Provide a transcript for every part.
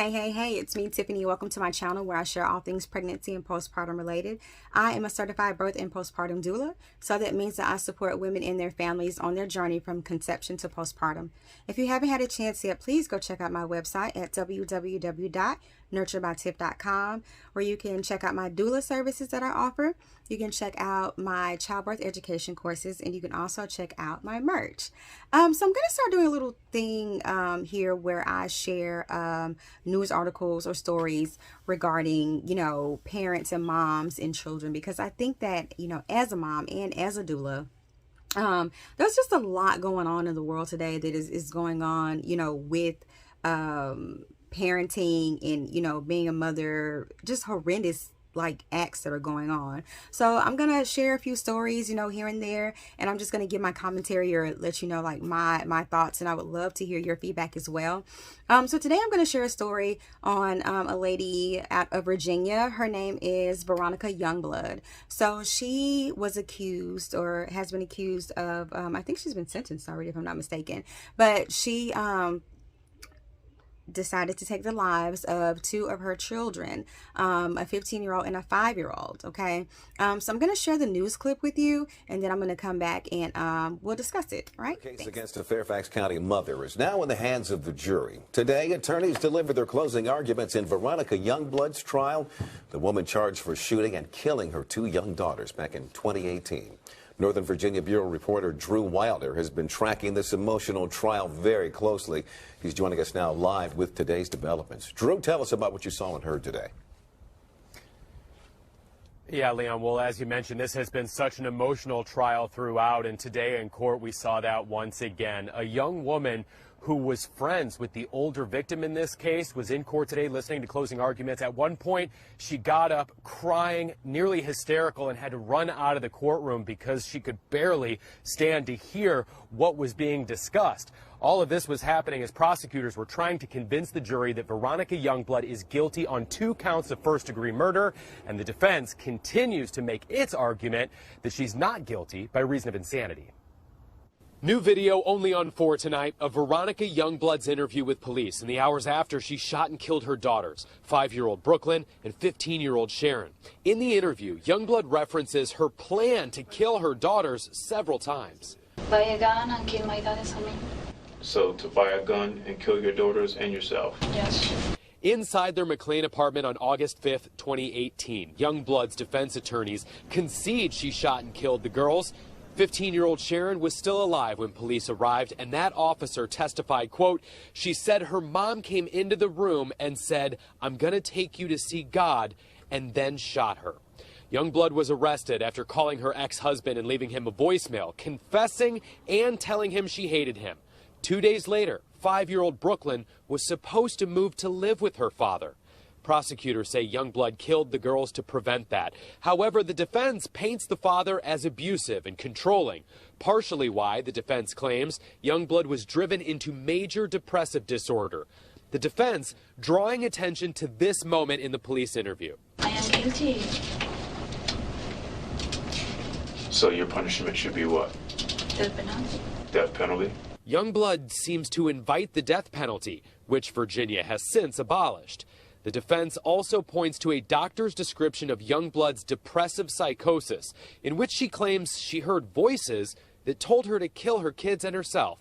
Hey, it's me, Tiffany. Welcome to my channel where I share all things pregnancy and postpartum related. I am a certified birth and postpartum doula, so that means that I support women and their families on their journey from conception to postpartum. If you haven't had a chance yet, please go check out my website at www.nurturebytiff.com, where you can check out my doula services that I offer. You can check out my childbirth education courses, and you can also check out my merch. So I'm going to start doing a little thing here where I share news articles or stories regarding, parents and moms and children, because I think that, as a mom and as a doula, there's just a lot going on in the world today that is going on, with parenting and, being a mother, just horrendous acts that are going on. So I'm gonna share a few stories, here and there, and I'm just gonna give my commentary or let you know my thoughts, and I would love to hear your feedback as well. So today I'm gonna share a story on a lady out of Virginia. Her name is Veronica Youngblood. So she was accused, or has been accused of, I think she's been sentenced already if I'm not mistaken, but she decided to take the lives of two of her children, a 15-year-old and a 5-year-old. Okay, so I'm going to share the news clip with you, and then I'm going to come back and we'll discuss it. Right? The case against a Fairfax County mother is now in the hands of the jury. Today, attorneys delivered their closing arguments in Veronica Youngblood's trial, the woman charged for shooting and killing her two young daughters back in 2018. Northern Virginia Bureau reporter Drew Wilder has been tracking this emotional trial very closely. He's joining us now live with today's developments. Drew, tell us about what you saw and heard today. Yeah, Leon, well, as you mentioned, this has been such an emotional trial throughout, and today in court we saw that once again. A young woman who was friends with the older victim in this case was in court today listening to closing arguments. At one point, she got up crying, nearly hysterical, and had to run out of the courtroom because she could barely stand to hear what was being discussed. All of this was happening as prosecutors were trying to convince the jury that Veronica Youngblood is guilty on 2 counts of first-degree murder, and the defense continues to make its argument that she's not guilty by reason of insanity. New video only on 4 tonight of Veronica Youngblood's interview with police in the hours after she shot and killed her daughters, 5-year-old Brooklyn and 15-year-old Sharon. In the interview, Youngblood references her plan to kill her daughters several times. Buy a gun and kill my daughters and me. So to buy a gun and kill your daughters and yourself? Yes. Inside their McLean apartment on August 5th, 2018, Youngblood's defense attorneys concede she shot and killed the girls. 15-year-old Sharon was still alive when police arrived, and that officer testified, quote, she said her mom came into the room and said, I'm going to take you to see God, and then shot her. Youngblood was arrested after calling her ex-husband and leaving him a voicemail, confessing and telling him she hated him. 2 days later, 5-year-old Brooklyn was supposed to move to live with her father. Prosecutors say Youngblood killed the girls to prevent that. However, the defense paints the father as abusive and controlling, partially why the defense claims Youngblood was driven into major depressive disorder. The defense drawing attention to this moment in the police interview. I am guilty. So your punishment should be what? Death penalty. Death penalty? Youngblood seems to invite the death penalty, which Virginia has since abolished. The defense also points to a doctor's description of Youngblood's depressive psychosis, in which she claims she heard voices that told her to kill her kids and herself.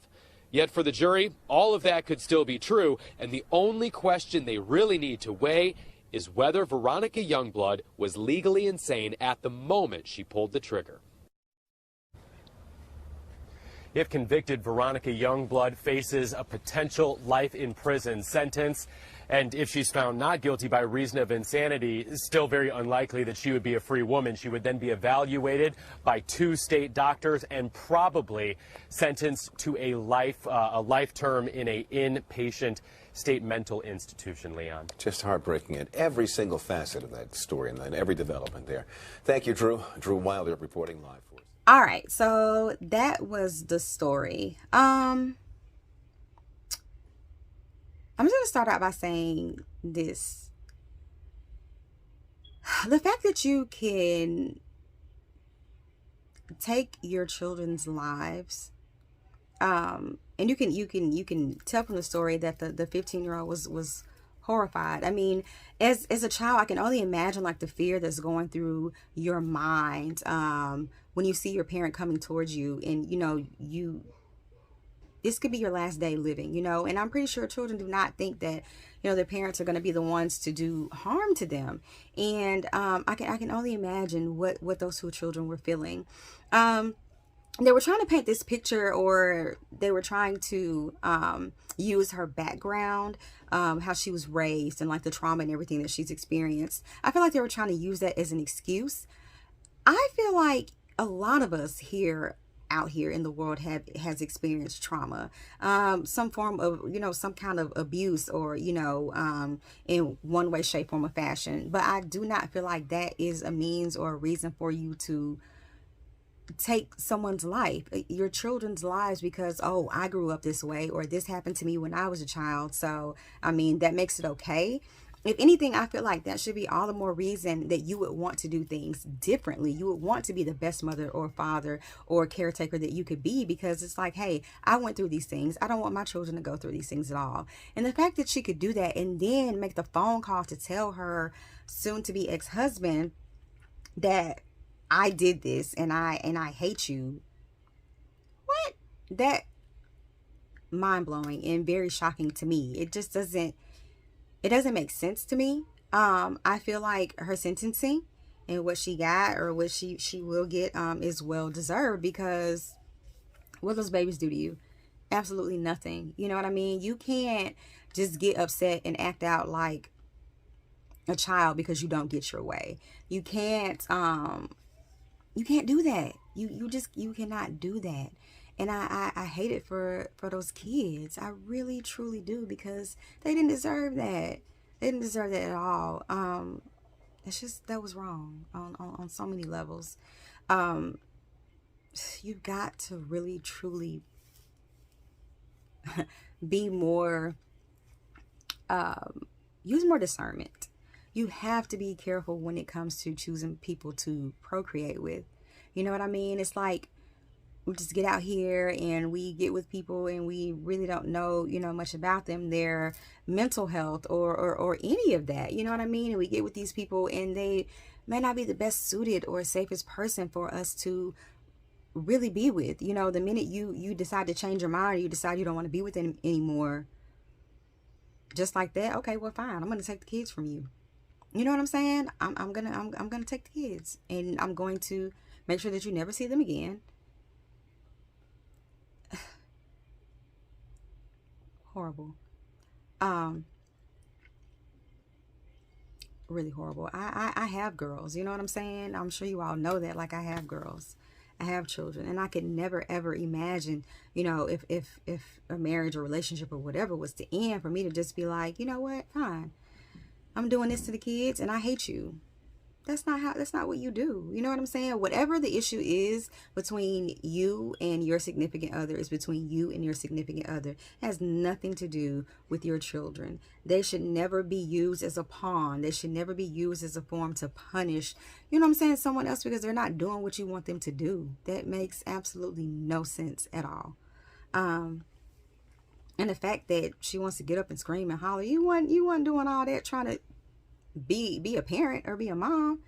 Yet for the jury, all of that could still be true, and the only question they really need to weigh is whether Veronica Youngblood was legally insane at the moment she pulled the trigger. If convicted, Veronica Youngblood faces a potential life in prison sentence. And if she's found not guilty by reason of insanity, it's still very unlikely that she would be a free woman. She would then be evaluated by 2 state doctors and probably sentenced to a life term in a inpatient state mental institution, Leon. Just heartbreaking at every single facet of that story and every development there. Thank you, Drew. Drew Wilder reporting live for us. All right, so that was the story. I'm just going to start out by saying this. The fact that you can take your children's lives, and you can tell from the story that the 15-year-old was horrified. I mean, as a child, I can only imagine like the fear that's going through your mind when you see your parent coming towards you, and this could be your last day living, and I'm pretty sure children do not think that, their parents are going to be the ones to do harm to them. And I can only imagine what those two children were feeling. They were trying to paint this picture, or they were trying to use her background, how she was raised, and like the trauma and everything that she's experienced. I feel like they were trying to use that as an excuse. I feel like a lot of us out here in the world has experienced trauma, some form of, some kind of abuse, or, in one way, shape, form, or fashion. But I do not feel like that is a means or a reason for you to take someone's life, your children's lives, because, oh, I grew up this way, or this happened to me when I was a child. So, I mean, that makes it okay. If anything, I feel like that should be all the more reason that you would want to do things differently. You would want to be the best mother or father or caretaker that you could be, because it's like, hey, I went through these things. I don't want my children to go through these things at all. And the fact that she could do that and then make the phone call to tell her soon-to-be ex-husband that I did this and I hate you. What? That mind-blowing and very shocking to me. It just doesn't make sense to me. I feel like her sentencing and what she got, or what she will get, is well deserved, because what those babies do to you? Absolutely nothing. You know what I mean? You can't just get upset and act out like a child because you don't get your way. You can't do that. You cannot do that. And I hate it for those kids. I really, truly do, because they didn't deserve that. They didn't deserve that at all. It's just, that was wrong on so many levels. You've got to really, truly be more, use more discernment. You have to be careful when it comes to choosing people to procreate with. You know what I mean? It's like, we just get out here and we get with people and we really don't know, much about them, their mental health or any of that. You know what I mean? And we get with these people and they may not be the best suited or safest person for us to really be with. The minute you decide to change your mind, or you decide you don't want to be with them anymore, just like that, okay, well, fine, I'm going to take the kids from you. You know what I'm saying? I'm gonna take the kids, and I'm going to make sure that you never see them again. Horrible. Really horrible. I have girls, you know what I'm saying? I'm sure you all know that. Like, I have girls, I have children, and I could never ever imagine, if a marriage or relationship or whatever was to end, for me to just be like, you know what, fine, I'm doing this to the kids and I hate you. That's not what you do. You know what I'm saying? Whatever the issue is between you and your significant other is between you and your significant other. It has nothing to do with your children. They should never be used as a pawn. They should never be used as a form to punish, you know what I'm saying, someone else because they're not doing what you want them to do. That makes absolutely no sense at all. And the fact that she wants to get up and scream and holler, you weren't doing all that trying to be a parent or be a mom,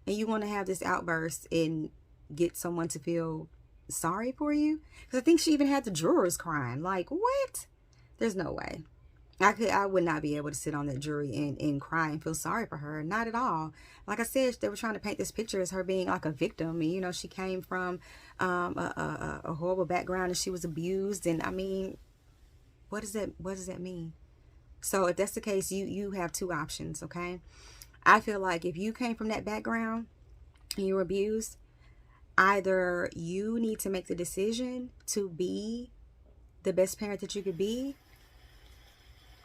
and you want to have this outburst and get someone to feel sorry for you. Because I think she even had the jurors crying. Like, what? There's no way. I would not be able to sit on that jury and cry and feel sorry for her. Not at all. Like I said, they were trying to paint this picture as her being like a victim. And, she came from a horrible background and she was abused. And I mean, what does that mean? So if that's the case, you have two options, okay? I feel like if you came from that background and you were abused, either you need to make the decision to be the best parent that you could be,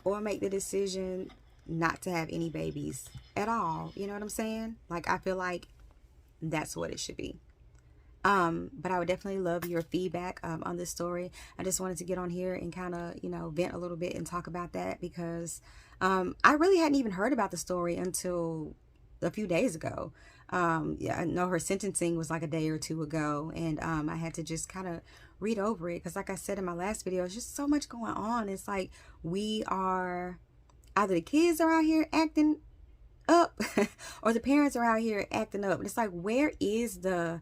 or make the decision not to have any babies at all. You know what I'm saying? Like, I feel like that's what it should be. But I would definitely love your feedback on this story. I just wanted to get on here and kind of, vent a little bit and talk about that, because I really hadn't even heard about the story until a few days ago. Yeah, I know her sentencing was like a day or two ago, and I had to just kind of read over it because, like I said in my last video, it's just so much going on. It's like we are either the kids are out here acting up or the parents are out here acting up. And it's like, where's the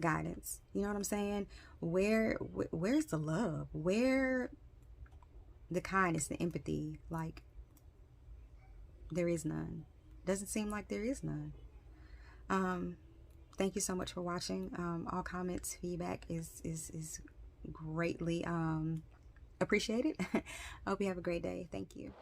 guidance? You know what I'm saying? Where's the love? Where the kindness, the empathy? Like, there is none. Doesn't seem like there is none. Thank you so much for watching. All comments, feedback is greatly appreciated. I hope you have a great day. Thank you.